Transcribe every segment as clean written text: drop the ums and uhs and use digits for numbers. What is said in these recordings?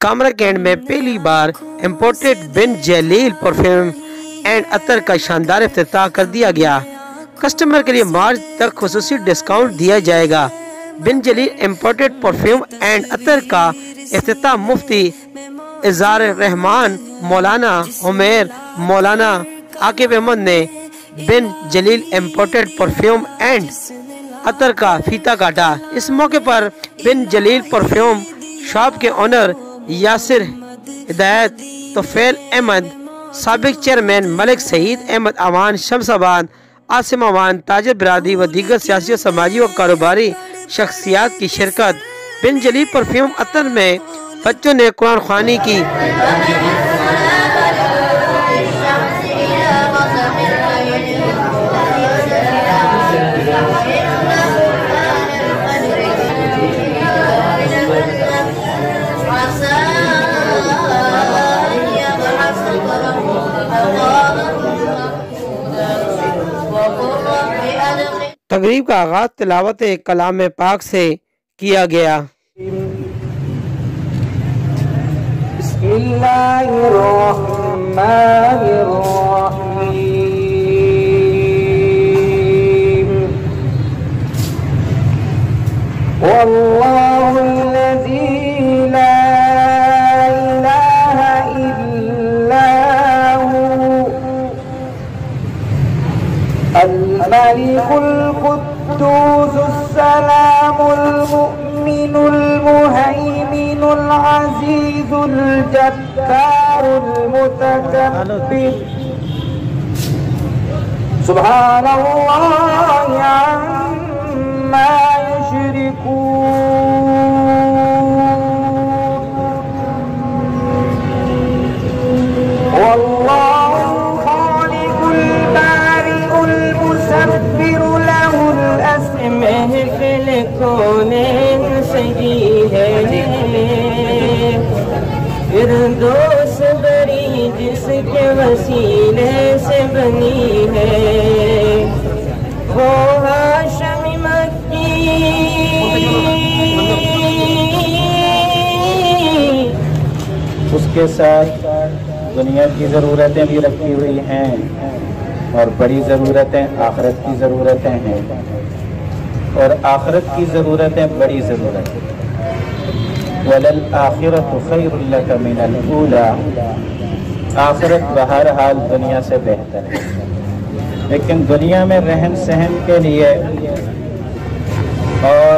کامرا cantt میں پہلی بار imported Bin Jalil perfume and عطر کا شاندار افتتاح کر دیا گیا۔ کسٹمر کے لیے مارچ تک خصوصی ڈسکاؤنٹ دیا جائے گا۔ بن جلیل امپورٹڈ پرفیوم اینڈ عطر کا افتتاح مفتی اظہار رحمان مولانا عمیر مولانا عاقب احمد نے بن جلیل امپورٹڈ پرفیوم اینڈ عطر کا فیتا کاٹا۔ اس موقع پر بن جلیل پرفیوم شاپ کے اونر یاسر ہدایت، طفیل احمد، سابق چیئرمین ملک سعید احمد اوان شمس آباد، عاصم اوان، تاجر برادری و دیگر سیاسی و سماجی و کاروباری شخصیات کی شرکت۔ بن جلیل پرفیوم عطر میں بچوں نے قرآن خوانی کی۔ تقریب کا آغاز تلاوت کلام پاک سے کیا گیا۔ بسم اللہ الرحمن الرحیم واللہ الذی لا الہ الا هو الملك القدوس السلام المؤمن المهيمن العزيز الجبار المتكبر سبحان الله عما يشركون والله خالق البارئ المصور له الأسماء في الكون صحیح ہے فردوس بری جس کے وسیلے سے بنی ہے وہ ہاشم مکی اس کے ساتھ دنیا کی ضرورتیں بھی رکھی ہوئی ہیں اور بڑی ضرورتیں آخرت کی ضرورتیں ہیں اور آخرت کی ضرورتیں بڑی ضرورتیں۔ وَلَلْآخِرَةُ خَيْرٌ لَكَ مِنَ الْأُولَى آخرت بہرحال دنیا سے بہتر ہے، لیکن دنیا میں رہن سہن کے لیے اور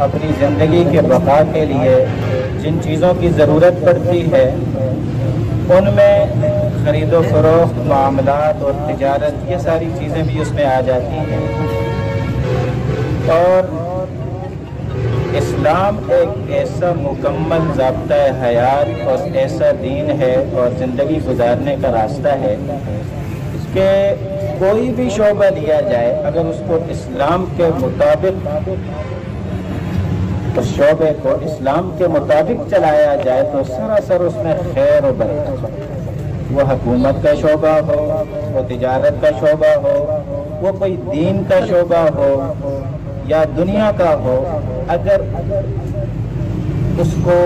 اپنی زندگی کے بقا کے لیے جن چیزوں کی ضرورت پڑتی ہے ان میں خرید و فروخت، معاملات اور تجارت، یہ ساری چیزیں بھی اس میں آ جاتی ہیں۔ اور اسلام ایک ایسا مکمل ضابطۂ حیات اور ایسا دین ہے اور زندگی گزارنے کا راستہ ہے کہ کوئی بھی شعبہ لیا جائے اگر اس کو اسلام کے مطابق، اس شعبے کو اسلام کے مطابق چلایا جائے تو سراسر اس میں خیر و برکت ہو۔ وہ حکومت کا شعبہ ہو، وہ تجارت کا شعبہ ہو، وہ کوئی دین کا شعبہ ہو یا دنیا کا ہو، اگر اس کو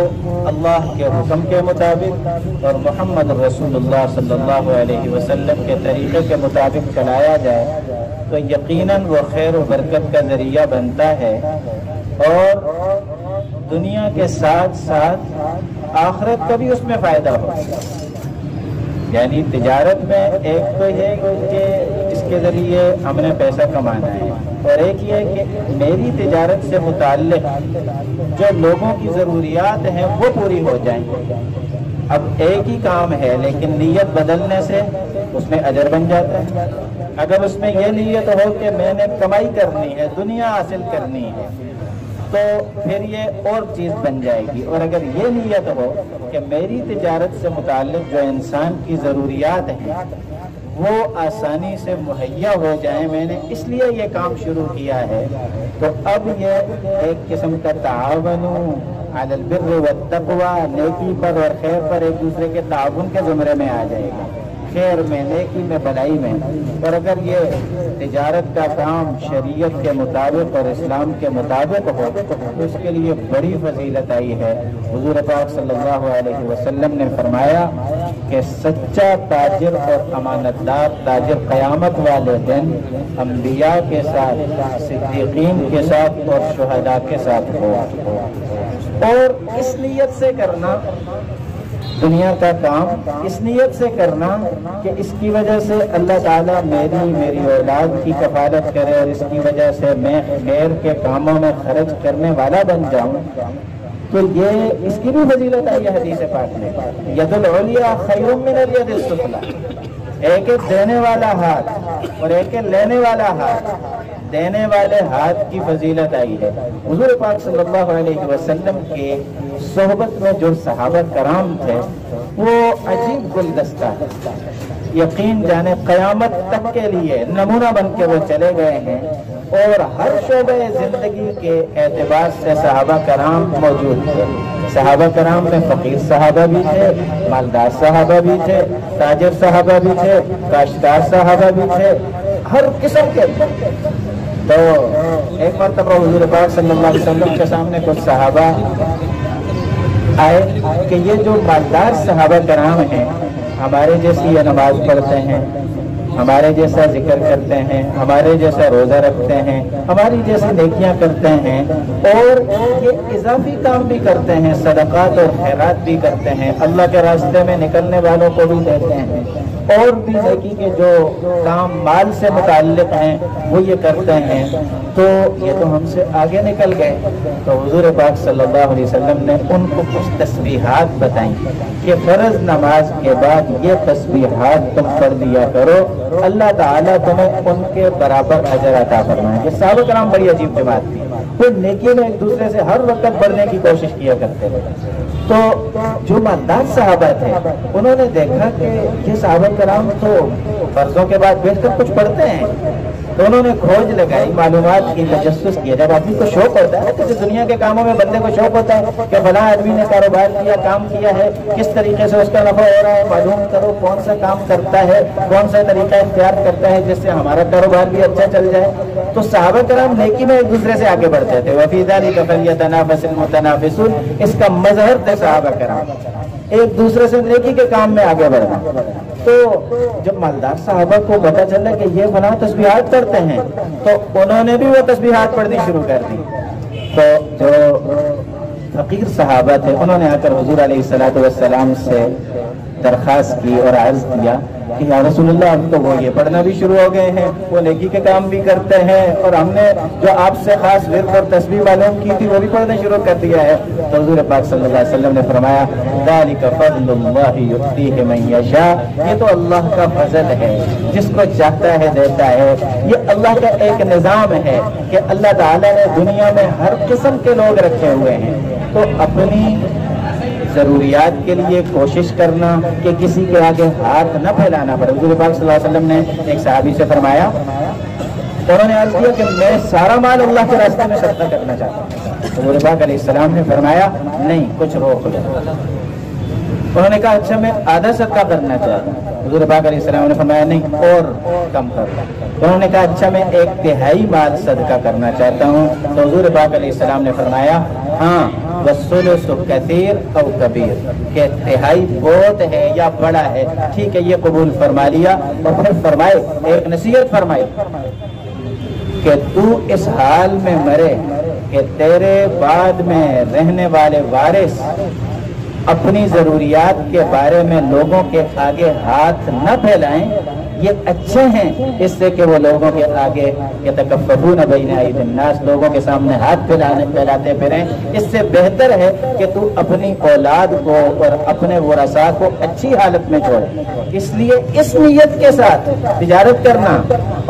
اللہ کے حکم کے مطابق اور محمد رسول اللہ صلی اللہ علیہ وسلم کے طریقے کے مطابق چلایا جائے تو یقیناً وہ خیر و برکت کا ذریعہ بنتا ہے اور دنیا کے ساتھ ساتھ آخرت کا بھی اس میں فائدہ ہوگا۔ یعنی تجارت میں ایک تو ہے کہ اس کے ذریعے ہم نے پیسہ کمانا ہے اور ایک یہ کہ میری تجارت سے متعلق جو لوگوں کی ضروریات ہیں وہ پوری ہو جائیں۔ اب ایک ہی کام ہے لیکن نیت بدلنے سے اس میں اجر بن جاتا ہے۔ اگر اس میں یہ نیت ہو کہ میں نے کمائی کرنی ہے، دنیا حاصل کرنی ہے، تو پھر یہ اور چیز بن جائے گی۔ اور اگر یہ نیت ہو کہ میری تجارت سے متعلق جو انسان کی ضروریات ہیں وہ آسانی سے مہیا ہو جائیں، میں نے اس لیے یہ کام شروع کیا ہے، تو اب یہ ایک قسم کا تعاونوا علی البر والتقوی، نیکی پر اور خیر پر ایک دوسرے کے تعاون کے زمرے میں آ جائے گا۔ खैर में, नेकी में, भलाई में। और अगर ये तिजारत का काम शरीयत के मुताबिक और इस्लाम के मुताबिक हो तो इसके लिए बड़ी फजीलत आई है। हुजूर पाक सल्लल्लाहु अलैहि वसल्लम ने फरमाया कि सच्चा ताजिर और अमानतदार ताजिर क़यामत वाले दिन अंबिया के साथ, सिद्दीकीन के साथ और शुहदा के साथ हो। और इस नीयत से करना दुनिया का काम, इस नीयत से करना कि इसकी वजह से अल्लाह ताला मेरी औलाद की कफालत करे और इसकी वजह से मैं खैर के कामों में खर्च करने वाला बन जाऊं, तो ये इसकी भी फजीलत आई है हदीस पाक में। यदुल उलिया खैरुम मिनल यदिस सुफला, एक देने वाला हाथ और एक लेने वाला हाथ, देने वाले हाथ की फजीलत आई है। हुजूर पाक सल्लल्लाहु अलैहि वसल्लम के सोहबत में जो सहाबा कराम थे वो अजीब गुलदस्ता है। यकीन जाने क़यामत तक के लिए नमूना बन के वो चले गए हैं और हर शोबे जिंदगी के एतबार से सहाबा कराम मौजूद थे। सहाबा कराम में फकीर सहाबा भी थे, मालदार सहाबा भी थे, ताजिर सहाबा भी थे, काश्तकार सहाबा भी थे, हर किस्म के। तो एक मरतबा हुजूर पाक सल्लल्लाहु अलैहि वसल्लम के सामने कुछ सहाबा आए कि ये जो मालदार सहाबा कराम हैं, हमारे जैसी ये नमाज पढ़ते हैं, हमारे जैसा जिक्र करते हैं, हमारे जैसा रोजा रखते हैं, हमारी जैसी नेकियां करते हैं और ये इजाफी काम भी करते हैं, सदकात और खैरात भी करते हैं, अल्लाह के रास्ते में निकलने वालों को भी देते हैं और भी नेकी के जो काम माल से मुताल्लिक हैं वो ये करते हैं। तो ये तो हमसे आगे निकल गए। तो हुजूर पाक सल्लल्लाहु अलैहि वसल्लम ने उनको कुछ तस्बीहात बताई कि फर्ज नमाज के बाद ये तस्बीहात तुम पढ़ दिया करो, अल्लाह ताला तुम्हें उनके बराबर अजर अता फरमाएंगे। सहाबा कराम बड़ी अजीब जमात थी, वो नेकी में एक दूसरे से हर वक्त बढ़ने की कोशिश किया करते थे। तो जो मालदार सहाबा थे उन्होंने देखा कि ये सहाबा कराम तो फर्जों के बाद बैठकर कुछ पढ़ते हैं, तो उन्होंने खोज लगाई, मालूमात की, तजस्सुस किया। जब आदमी को शौक होता है, किसी दुनिया के कामों में बंदे को शौक होता है कि फलां आदमी ने कारोबार किया, काम किया है, किस तरीके से उसका नफा हो रहा है, मालूम करो कौन सा काम करता है, कौन सा तरीका इख्तियार करता है जिससे हमारा कारोबार भी अच्छा चल जाए। तो सहाबा कराम नेकी में एक दूसरे से आगे बढ़ते थे। वफी ज़ालिका फलयतनाफसिल मुतनाफिसून, इसका मज़हर थे सहाबा कराम, एक दूसरे से नेकी के काम में आगे बढ़ना। तो जब मालदार साहबा को पता चला कि ये फलां तस्बीहात पढ़ते हैं तो उन्होंने भी वो तस्बीहात पढ़नी शुरू कर दी। तो जो फकीर सहाबा थे उन्होंने आकर हुजूर अलैहिस्सलातु वस्सलाम से दरख्वास्त की और अर्ज किया कि या रसूलल्लाह, अब तो वो ये पढ़ना भी शुरू हो गए हैं, वो नेकी के काम भी करते हैं और हमने जो आपसे खास विर्द और तस्बीह मालूम की थी वो भी पढ़ना शुरू कर दिया है। तो हुजूर पाक सल्लल्लाहु अलैहि वसल्लम ने फरमाया, ज़ालिका फ़ज़्लुल्लाहि युअतीहि मन यशा, ये तो अल्लाह का फजल है, जिसको चाहता है देता है। ये अल्लाह का एक निज़ाम है कि अल्लाह ताला ने दुनिया में हर किस्म के लोग रखे हुए हैं। तो अपनी जरूरियात के लिए कोशिश करना कि किसी के आगे हाथ न फैलाना पड़े। हुजूर पाक सल्लल्लाहु अलैहि वसल्लम ने एक सहाबी से फरमाया, उन्होंने अर्ज किया कि मैं सारा माल अल्लाह के रास्ते में सदका करना चाहता हूँ। हुजूर पाक अलैहिस्सलाम ने फरमाया, नहीं, कुछ रोक लो। उन्होंने कहा, अच्छा मैं आधा सदका करना चाहता हूँ। हुजूर पाक अलैहिस्सलाम ने फरमाया, नहीं, और कम कर लो। उन्होंने कहा, अच्छा मैं 1/3 माल सदका करना चाहता हूँ। तो हुजूर पाक अलैहिस्सलाम ने फरमाया, हाँ, वस्सुलुसु कसीर औ कबीर, के 1/3 बहुत है या बड़ा है, ठीक है, ये कबूल फरमा लिया। और फिर फरमाए, एक नसीहत फरमाई कि तू इस हाल में मरे कि तेरे बाद में रहने वाले वारिस अपनी जरूरियात के बारे में लोगों के आगे हाथ न फैलाएं, ये अच्छे हैं इससे कि वो लोगों के आगे यतकफ़फ़ून बैन अयदीन नास, लोगों के सामने हाथ फैलाते फिरें। इससे बेहतर है कि तू अपनी औलाद को और अपने वरसा को अच्छी हालत में छोड़े। इसलिए इस नियत के साथ तिजारत करना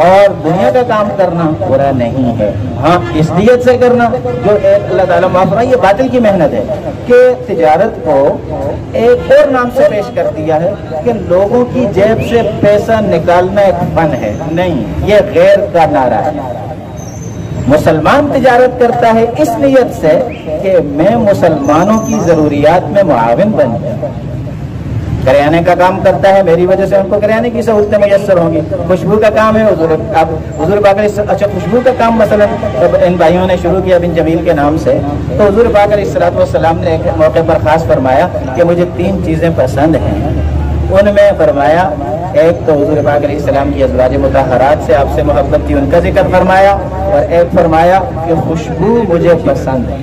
और दुनिया का काम करना बुरा नहीं है। हाँ, इस नियत से करना जो एक अल्लाह ताला माफ फरमाए, ये बातिल की मेहनत है कि तिजारत को एक और नाम से पेश कर दिया है कि लोगों की जेब से पैसा निकालना एक फन है। नहीं, ये गैर का नारा है। मुसलमान तिजारत करता है इस नियत से कि मैं मुसलमानों की जरूरियात में मुआविन बन जाऊं। करियाने का काम करता है, मेरी वजह से उनको करियाने की सहूलतें मैसर होंगी। खुशबू का काम है, हुजूर पाक अच्छा खुशबू का काम मसलन इन भाइयों ने शुरू किया बिन जमील के नाम से, तो हुजूर पाक अलैहिस्सलाम ने एक मौके पर खास फरमाया कि मुझे 3 चीज़ें पसंद हैं। उनमें फरमाया एक तो हुजूर पाक अलैहिस्सलाम की अज़वाज मुतहहरात से आपसे मोहब्बत थी, उनका जिक्र फरमाया, और एक फरमाया कि खुशबू मुझे पसंद है,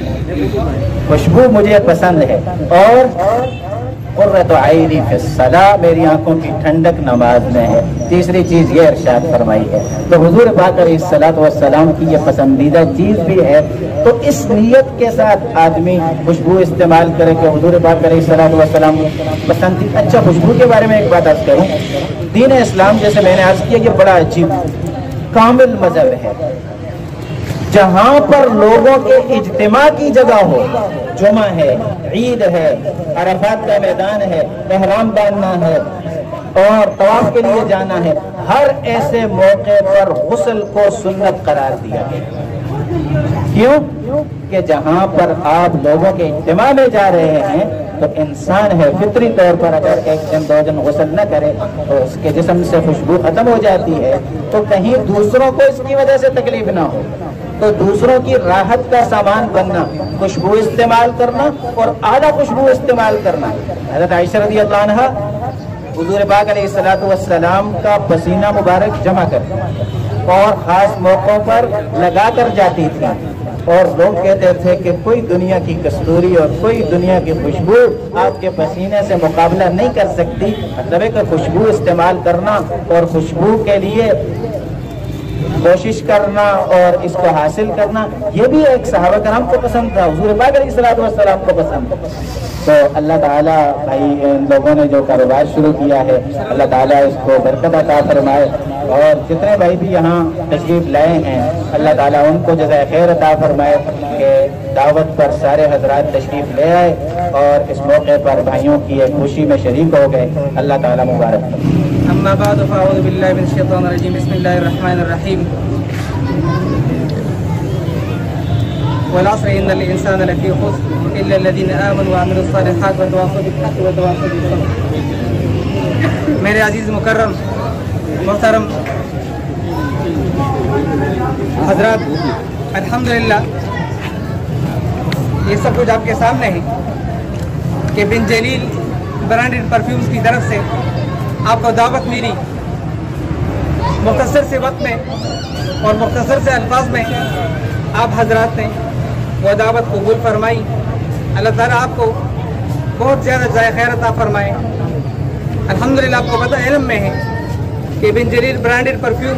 खुशबू मुझे पसंद है, और क़ुर्रतु ऐनी फ़िस्सलाह, मेरी आंखों की ठंडक नमाज में है। तीसरी चीज़ ये इरशाद फरमाई है। तो हुजूर पाक अलैहिस्सलातु वस्सलाम की ये पसंदीदा चीज़ भी है। तो इस नीयत के साथ आदमी खुशबू इस्तेमाल करे कि हुजूर पाक अलैहिस्सलातु वस्सलाम पसंद। अच्छा, खुशबू के बारे में एक बात अर्ज़ करूँ। दीन इस्लाम जैसे मैंने अर्ज़ किया, ये बड़ा अजीब कामिल मज़हब है, जहाँ पर लोगों के इज्तिमा की जगह हो, जुमा है, ईद है, अरफात का मैदान है, एहराम बांधना है और तवाफ के लिए जाना है, हर ऐसे मौके पर गुस्ल को सुन्नत करार दिया गया। क्यों? कि जहाँ पर आप लोगों के इज्तिमा में जा रहे हैं तो इंसान है, फितरी तौर पर अगर 1 दिन 2 दिन गुस्ल न करे तो उसके जिस्म से खुशबू खत्म हो जाती है, तो कहीं दूसरों को इसकी वजह से तकलीफ ना हो, तो दूसरों की राहत का सामान बनना, खुशबू इस्तेमाल करना और आला खुशबू इस्तेमाल करना। हज़रत आयशा रज़ियल्लाहु अन्हा हुज़ूर पाक अलैहिस्सलातु वस्सलाम का पसीना मुबारक जमा कर और ख़ास मौक़ों पर लगा कर जाती थी, और लोग कहते थे कि कोई दुनिया की कस्तूरी और कोई दुनिया की खुशबू आपके पसीने से मुकाबला नहीं कर सकती। मतलब है कि खुशबू इस्तेमाल करना और खुशबू के लिए कोशिश करना और इसको हासिल करना, ये भी एक सहाबा कराम को पसंद था, हुज़ूर पाक अलैहिस्सलातु वस्सलाम को पसंद। तो अल्लाह ताला भाई इन लोगों ने जो कारोबार शुरू किया है, अल्लाह ताला इसको बरकत अता फरमाए, और जितने भाई भी यहाँ तशरीफ लाए हैं अल्लाह ताला उनको जज़ाए खैर अता फरमाए कि दावत पर सारे हजरात तशरीफ ले आए और इस मौके पर भाइयों की एक खुशी में शरीक हो गए। अल्लाह ताला मुबारक करे। अम्मा बाद फ़अऊज़ु बिल्लाहि मिनश शैतानिर रजीम, बिस्मिल्लाहिर रहमानिर रहीम। वल अस्र इन्नल इंसाना लफ़ी खुस्र इल्ला लज़ीना आमनु व अमिलुस सालिहात व तवासौ बिल हक़्क़ि व तवासौ बिस सब्र। मेरे अजीज़ मुकर्रम मोहतरम हजरात, अल्हम्दुलिल्लाह ये सब कुछ आपके सामने है कि बिन जलील ब्रांडेड परफ्यूम्स की तरफ से आपको दावत मिली। मुख्तसर से वक्त में और मुख्तसर से अल्फाज में आप हजरात ने वो दावत कबूल फरमाई। अल्लाह ताला आपको बहुत ज़्यादा जाए खैर अता फरमाए। अल्हम्दुलिल्लाह आपको पता इल्म में है कि बिन जलील ब्रांडेड परफ्यूम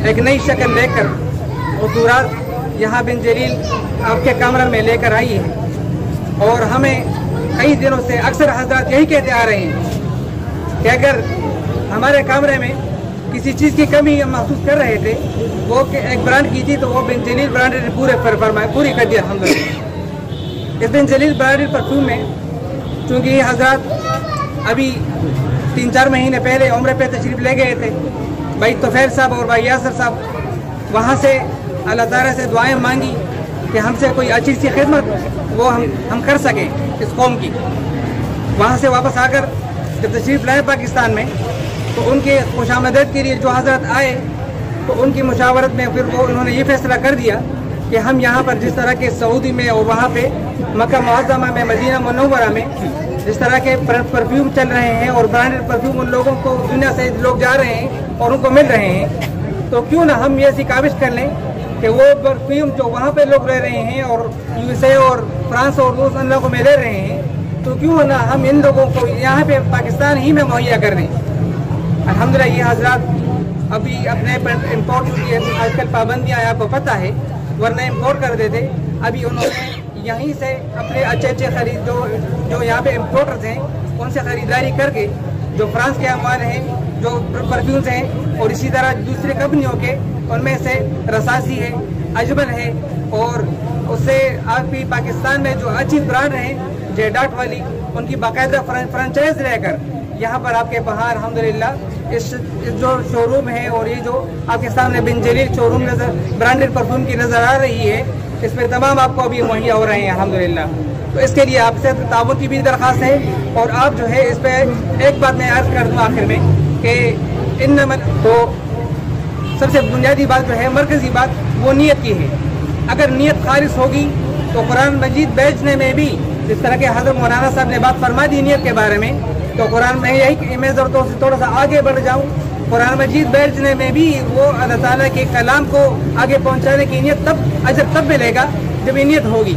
एक नई शक्ल लेकर खुसूरात यहाँ बिन जलील आपके कमरे में लेकर आई है, और हमें कई दिनों से अक्सर हजरात यही कहते आ रहे हैं कि अगर हमारे कमरे में किसी चीज़ की कमी हम महसूस कर रहे थे, वो एक ब्रांड की थी, तो वो बिन जलील ब्रांडेड पूरी कर दिया अल्हम्दुलिल्लाह। इस बिन जलील ब्रांडेड परफ्यूम में चूँकि ये हजरात अभी 3-4 महीने पहले उम्रे पे तशरीफ़ ले गए थे, भाई तोफैल साहब और भाई यासर साहब, वहाँ से अल्लाह ताला से दुआएं मांगी कि हमसे कोई अच्छी सी खिदमत वो हम कर सकें इस कौम की। वहाँ से वापस आकर जब तशरीफ़ लाए पाकिस्तान में, तो उनके खुशामदद के लिए जो हजरत आए, तो उनकी मुशावरत में फिर वो उन्होंने ये फैसला कर दिया कि हम यहाँ पर जिस तरह के सऊदी में और वहाँ पे मक्का मुअज़्ज़मा में, मदीना मुनव्वरा में जिस तरह के परफ्यूम चल रहे हैं और ब्रांडेड परफ्यूम उन लोगों को दुनिया से लोग जा रहे हैं और उनको मिल रहे हैं, तो क्यों ना हम ये ऐसी काविश कर लें कि वो परफ्यूम जो वहाँ पे लोग रह रहे हैं और USA और फ्रांस और रूस उन लोगों में ले रहे हैं, तो क्यों ना हम इन लोगों को यहाँ पे पाकिस्तान ही में मुहैया कर दें। अल्हम्दुलिल्लाह ये हजरात अभी अपने इम्पोर्ट की आजकल पाबंदियाँ आपको पता है, वरना इम्पोर्ट कर देते। अभी उन्होंने यहीं से अपने अच्छे खरीद जो यहाँ पे इम्पोर्टर्स हैं उनसे ख़रीदारी करके जो फ्रांस के हमारे हैं जो परफ्यूम्स हैं, और इसी तरह दूसरी कंपनियों के उनमें से रसासी है, अजमल है, और उससे आप भी पाकिस्तान में जो अच्छी ब्रांड हैं जेडाट वाली, उनकी बाकायदा फ्रेंचाइज रहकर यहाँ पर आपके बाहर अल्हम्दुलिल्लाह इस जो शोरूम है, और ये जो आपके सामने बिन जलील शोरूम नज़र ब्रांडेड परफ्यूम की नज़र आ रही है, इस पर तमाम आपको अभी मुहैया हो रहे हैं अल्हम्दुलिल्लाह। تو اس کے لیے آپ سے تعاون کی بھی درخواست ہے. اور آپ جو ہے اس پہ ایک بات میں عرض کر دوں آخر میں کہ تو سب سے بنیادی بات جو ہے مرکزی بات وہ نیت کی ہے. اگر نیت خالص ہوگی تو قرآن مجید بیچنے میں بھی جس طرح کہ حضرت مولانا صاحب نے بات فرما دی نیت کے بارے میں, تو قرآن میں یہی میں تھوڑا سا آگے بڑھ جاؤں. قرآن مجید بیچنے میں بھی وہ اللہ تعالیٰ کے کلام کو آگے پہنچانے کی نیت اجر تب ملے گا جب یہ نیت ہوگی.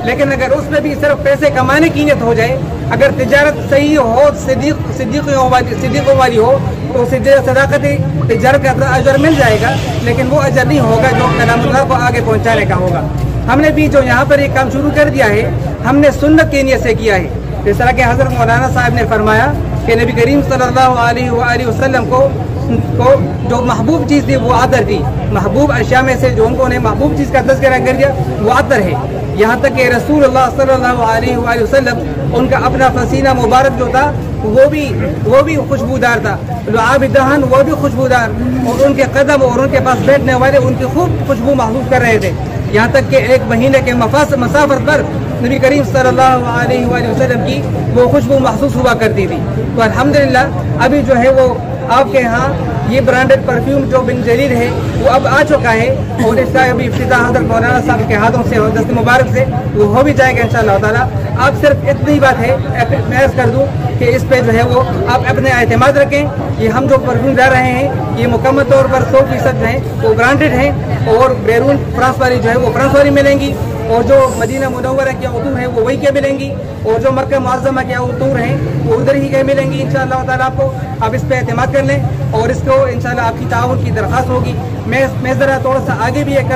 لیکن اگر اس میں بھی صرف پیسے کمانے کی نیت ہو جائے, اگر تجارت صحیح ہو, صدیقوں والی ہو, تو صداقت تجارت کا اجر مل جائے گا, لیکن وہ اجر نہیں ہوگا جو کلام اللہ کو آگے پہنچانے کا ہوگا. ہم نے بھی جو یہاں پر یہ کام شروع کر دیا ہے, ہم نے سنت کی نیت سے کیا ہے. جس طرح کہ حضرت مولانا صاحب نے فرمایا کہ نبی کریم صلی اللہ علیہ وآلہ وسلم کو جو محبوب چیز تھی وہ عطر تھی. محبوب اشیاء میں سے جو ان کو محبوب چیز کا تذکرہ کر دیا وہ عطر ہے. یہاں تک کہ رسول اللہ صلی اللہ علیہ وآلہ وسلم ان کا اپنا پسینہ مبارک جو تھا وہ بھی خوشبودار تھا. لعاب دہن وہ بھی خوشبودار, اور ان کے قدم اور ان کے پاس بیٹھنے والے ان کی خوب خوشبو محسوس کر رہے تھے. یہاں تک کہ ایک مہینے کے مسافت پر نبی کریم صلی اللہ علیہ وآلہ وسلم کی وہ خوشبو محسوس ہوا کرتی تھی. تو الحمدللہ ابھی جو ہے وہ آپ کے ہاں یہ برانڈڈ پرفیوم جو بن جلیل ہے وہ اب آ چکا ہے, اور اس کا ابھی افتتاح حضرت مولانا صاحب کے ہاتھوں سے اور دست مبارک سے وہ ہو بھی جائے گا انشاءاللہ تعالیٰ. آپ صرف اتنی بات ہے میں عرض کر دوں کہ اس پہ جو ہے وہ آپ اپنے اعتماد رکھیں. یہ ہم جو پرفیوم لا رہے ہیں یہ مکمل طور پر 100% جو ہیں وہ برانڈڈ ہیں, اور بیرون فرانس والی جو ہے وہ فرانس والی ملیں گی, اور جو مدینہ منورہ کی عطور ہیں وہ وہی کے ملیں گی, اور جو مکہ معظمہ کی عطور ہیں وہ ادھر ہی کے ملیں گی انشاءاللہ تعالیٰ. آپ کو آپ اس پہ اعتماد کر لیں, اور اس کو انشاءاللہ آپ کی تعاون کی درخواست ہوگی. میں ذرا تھوڑا سا آگے بھی ایک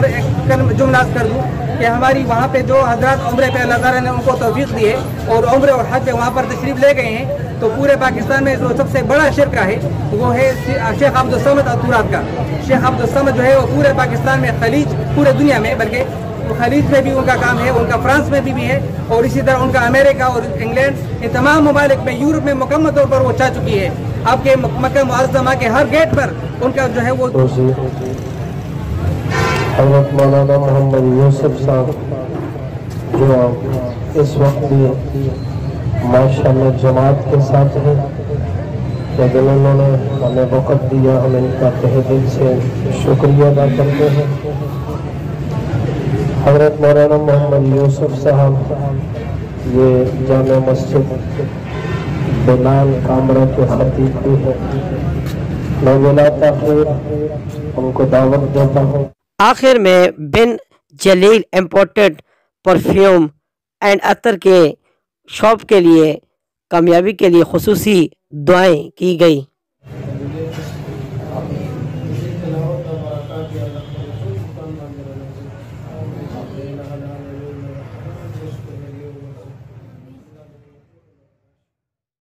جملہ کر دوں کہ ہماری وہاں پہ جو حضرات عمرے پہ اللہ تعالیٰ نے ان کو توفیق دی ہے اور عمرے اور حج پہ وہاں پر تشریف لے گئے ہیں, تو پورے پاکستان میں جو سب سے بڑا شرکہ ہے وہ ہے شیخ عبد الصمد عطورات کا. شیخ عبد الصمد جو ہے وہ پورے پاکستان میں, خلیج پورے دنیا میں, بلکہ خلیج میں بھی ان کا کام ہے, ان کا فرانس میں بھی ہے, اور اسی طرح ان کا امریکہ اور انگلینڈ, ان تمام ممالک میں, یورپ میں مکمل طور پر وہ چاہ چکی ہے. آپ کے مکہ معظمہ کے ہر گیٹ پر ان کا جو ہے وہ حضرت مولانا محمد یوسف صاحب جو اس وقت بھی ماشاءاللہ جماعت کے ساتھ ہیں, لیکن انہوں نے ہمیں وقت دیا, ہم ان کا تہ دل سے شکریہ ادا کرتے ہیں. حضرت مولانا محمد یوسف صاحب یہ جامع مسجد بلال کامرہ کے خطیب بھی ہیں. میں بلا تاخیر ان کو دعوت دیتا ہوں. آخر میں بن جلیل امپورٹڈ پرفیوم اینڈ عطر کے شاپ کے لیے کامیابی کے لیے خصوصی دعائیں کی گئی.